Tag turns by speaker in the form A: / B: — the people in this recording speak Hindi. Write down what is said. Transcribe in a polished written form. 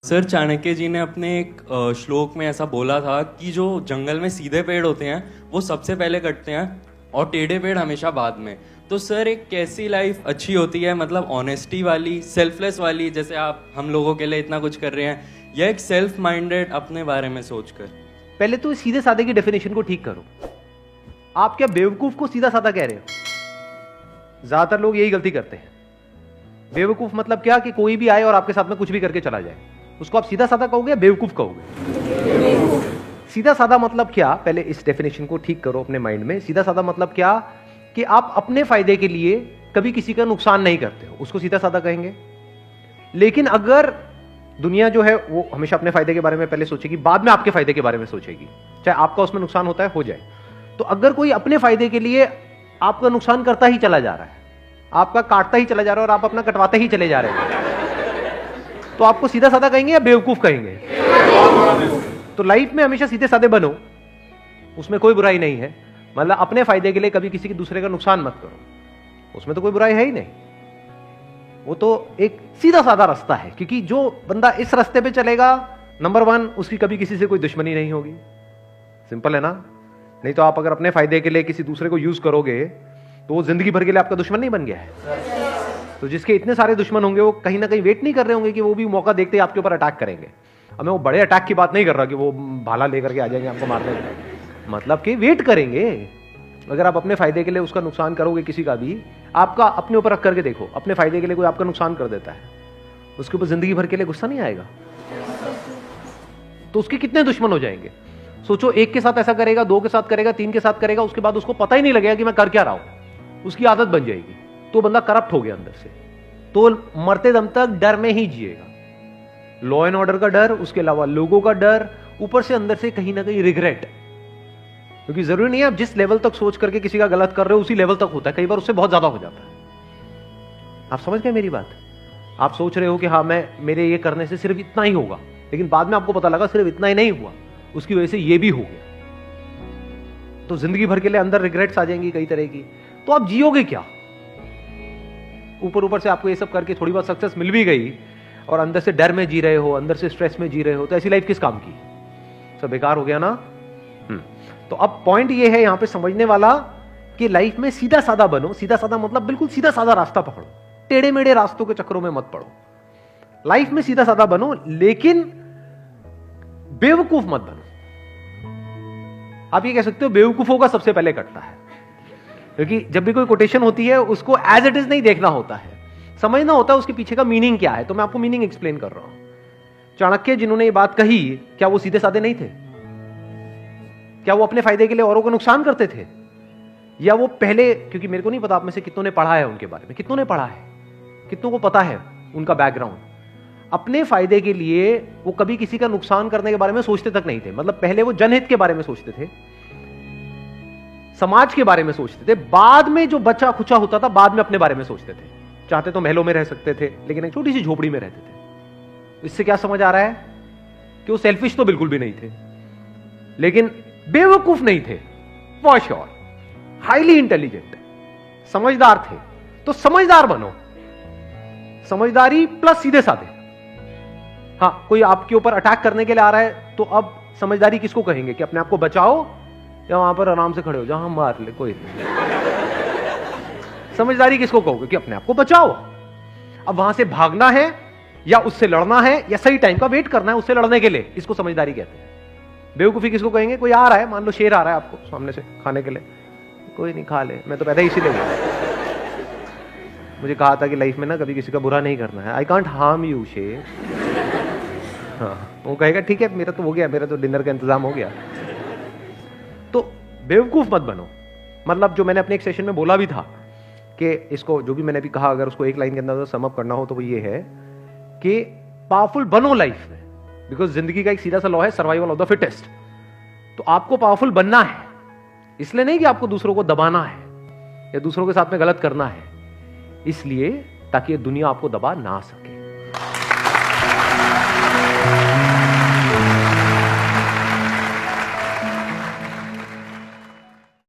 A: सर चाणक्य जी ने अपने एक श्लोक में ऐसा बोला था कि जो जंगल में सीधे पेड़ होते हैं वो सबसे पहले कटते हैं और टेढ़े पेड़ हमेशा बाद में। तो सर एक कैसी लाइफ अच्छी होती है, मतलब ऑनेस्टी वाली, सेल्फलेस वाली, जैसे आप हम लोगों के लिए इतना कुछ कर रहे हैं, या एक सेल्फ माइंडेड अपने बारे में सोचकर?
B: पहले तो सीधे साधे की डेफिनेशन को ठीक करो। आप क्या बेवकूफ को सीधा साधा कह रहे हो? ज्यादातर लोग यही गलती करते हैं। बेवकूफ मतलब क्या कि कोई भी आए और आपके साथ में कुछ भी करके चला जाए, उसको आप सीधा साधा कहोगे या बेवकूफ कहोगे? सीधा साधा मतलब क्या? पहले इस डेफिनेशन को ठीक करो अपने माइंड में। सीधा साधा मतलब क्या कि आप अपने फायदे के लिए कभी किसी का नुकसान नहीं करते हो, उसको सीधा साधा कहेंगे। लेकिन अगर दुनिया जो है वो हमेशा अपने फायदे के बारे में पहले सोचेगी, बाद में आपके फायदे के बारे में सोचेगी, चाहे आपका उसमें नुकसान होता है हो जाए। तो अगर कोई अपने फायदे के लिए आपका नुकसान करता ही चला जा रहा है, आपका काटता ही चला जा रहा है और आप अपना कटवाते ही चले जा रहे हैं, तो आपको सीधा साधा कहेंगे या बेवकूफ कहेंगे? तो लाइफ में हमेशा सीधे साधे बनो, उसमें कोई बुराई नहीं है। मतलब अपने फायदे के लिए कभी किसी के दूसरे का नुकसान मत करो, उसमें तो कोई बुराई है ही नहीं। वो तो एक सीधा साधा रास्ता है, क्योंकि जो बंदा इस रास्ते पे चलेगा, नंबर वन, उसकी कभी किसी से कोई दुश्मनी नहीं होगी। सिंपल है ना? नहीं तो आप अगर अपने फायदे के लिए किसी दूसरे को यूज करोगे तो वो जिंदगी भर के लिए आपका दुश्मन नहीं बन गया है। तो जिसके इतने सारे दुश्मन होंगे वो कहीं ना कहीं वेट नहीं कर रहे होंगे कि वो भी मौका देखते ही आपके ऊपर अटैक करेंगे। अब मैं वो बड़े अटैक की बात नहीं कर रहा कि वो भाला लेकर के आ जाएंगे आपको मारने, मतलब कि वेट करेंगे। अगर आप अपने फायदे के लिए उसका नुकसान करोगे किसी का भी, आपका अपने ऊपर रख करके देखो, अपने फायदे के लिए कोई आपका नुकसान कर देता है, उसके ऊपर जिंदगी भर के लिए गुस्सा नहीं आएगा? तो उसके कितने दुश्मन हो जाएंगे? सोचो, एक के साथ ऐसा करेगा, दो के साथ करेगा, तीन के साथ करेगा, उसके बाद उसको पता ही नहीं लगेगा कि मैं कर क्या रहा हूं, उसकी आदत बन जाएगी, तो बंदा करप्ट हो गया अंदर से। तो मरते दम तक डर में ही जिएगा। लॉ एंड ऑर्डर का डर, उसके अलावा लोगों का डर, ऊपर से अंदर से कहीं ना कहीं रिग्रेट। क्योंकि जरूरी नहीं है आप जिस लेवल तक सोच करके किसी का गलत कर रहे हो उसी लेवल तक होता है, कई बार उससे बहुत ज्यादा हो जाता है। आप समझ गए मेरी बात? आप सोच रहे हो कि हाँ मैं मेरे ये करने से सिर्फ इतना ही होगा, लेकिन बाद में आपको पता लगा सिर्फ इतना ही नहीं हुआ, उसकी वजह से ये भी हो गया। तो जिंदगी भर के लिए अंदर रिग्रेट्स आ जाएंगी कई तरह की। तो आप जियोगे क्या? ऊपर ऊपर से आपको ये सब करके थोड़ी बहुत सक्सेस मिल भी गई और अंदर से डर में जी रहे हो, अंदर से स्ट्रेस में जी रहे हो, तो ऐसी लाइफ किस काम की? सब बेकार हो गया ना। तो अब पॉइंट ये है यहां पे समझने वाला कि लाइफ में सीधा साधा बनो। सीधा साधा मतलब बिल्कुल सीधा साधा रास्ता पकड़ो, टेढ़े मेढ़े रास्तों के चक्करों में मत पड़ो। लाइफ में सीधा साधा बनो, लेकिन बेवकूफ मत बनो। आप ये कह सकते हो बेवकूफों का सबसे पहले कटता है, क्योंकि जब भी कोई कोटेशन होती है उसको एज इट इज नहीं देखना होता है, समझना होता है उसके पीछे का मीनिंग क्या है। तो मैं आपको मीनिंग एक्सप्लेन कर रहा हूं। चाणक्य जिन्होंने ये बात कही, क्या वो सीधे साधे नहीं थे? क्या वो अपने फायदे के लिए औरों को नुकसान करते थे? या वो पहले, क्योंकि मेरे को नहीं पता आप में से कितनों ने पढ़ा है उनके बारे में, कितनों ने पढ़ा है, कितनों को पता है उनका बैकग्राउंड? अपने फायदे के लिए वो कभी किसी का नुकसान करने के बारे में सोचते तक नहीं थे। मतलब पहले वो जनहित के बारे में सोचते थे, समाज के बारे में सोचते थे, बाद में जो बचा खुचा होता था बाद में अपने बारे में सोचते थे। चाहते तो महलों में रह सकते थे, लेकिन एक छोटी सी झोपड़ी में रहते थे। इससे क्या समझ आ रहा है कि वो सेल्फिश तो बिल्कुल भी नहीं थे, लेकिन बेवकूफ नहीं थे, फॉर श्योर। हाईली इंटेलिजेंट, समझदार थे। तो समझदार बनो, समझदारी प्लस सीधे साधे। हाँ, कोई आपके ऊपर अटैक करने के लिए आ रहा है तो अब समझदारी किसको कहेंगे? कि अपने आप को बचाओ, या वहां पर आराम से खड़े हो जहां मार ले कोई समझदारी किसको कहोगे? कि अपने आप को बचाओ। अब वहां से भागना है या उससे लड़ना है, या सही टाइम का वेट करना है उससे लड़ने के लिए, इसको समझदारी कहते हैं। बेवकूफी किसको कहेंगे? कोई आ रहा है, मान लो शेर आ रहा है आपको सामने से खाने के लिए, कोई नहीं, खा ले, मैं तो पैदा ही इसीलिए हुआ। मुझे कहा था कि लाइफ में ना कभी किसी का बुरा नहीं करना है, आई कांट हार्म यू शेर। हाँ, वो कहेगा ठीक है, मेरा तो हो गया, मेरा तो डिनर का इंतजाम हो गया। तो बेवकूफ मत बनो। मतलब जो मैंने अपने एक सेशन में बोला भी था कि इसको, जो भी मैंने भी कहा, अगर उसको एक लाइन के अंदर सम अप करना हो तो वो ये है कि पावरफुल बनो लाइफ में। बिकॉज जिंदगी का एक सीधा सा लॉ है, सर्वाइवल ऑफ द फिटेस्ट। तो आपको पावरफुल बनना है, इसलिए नहीं कि आपको दूसरों को दबाना है या दूसरों के साथ में गलत करना है, इसलिए ताकि ये दुनिया आपको दबा ना सके।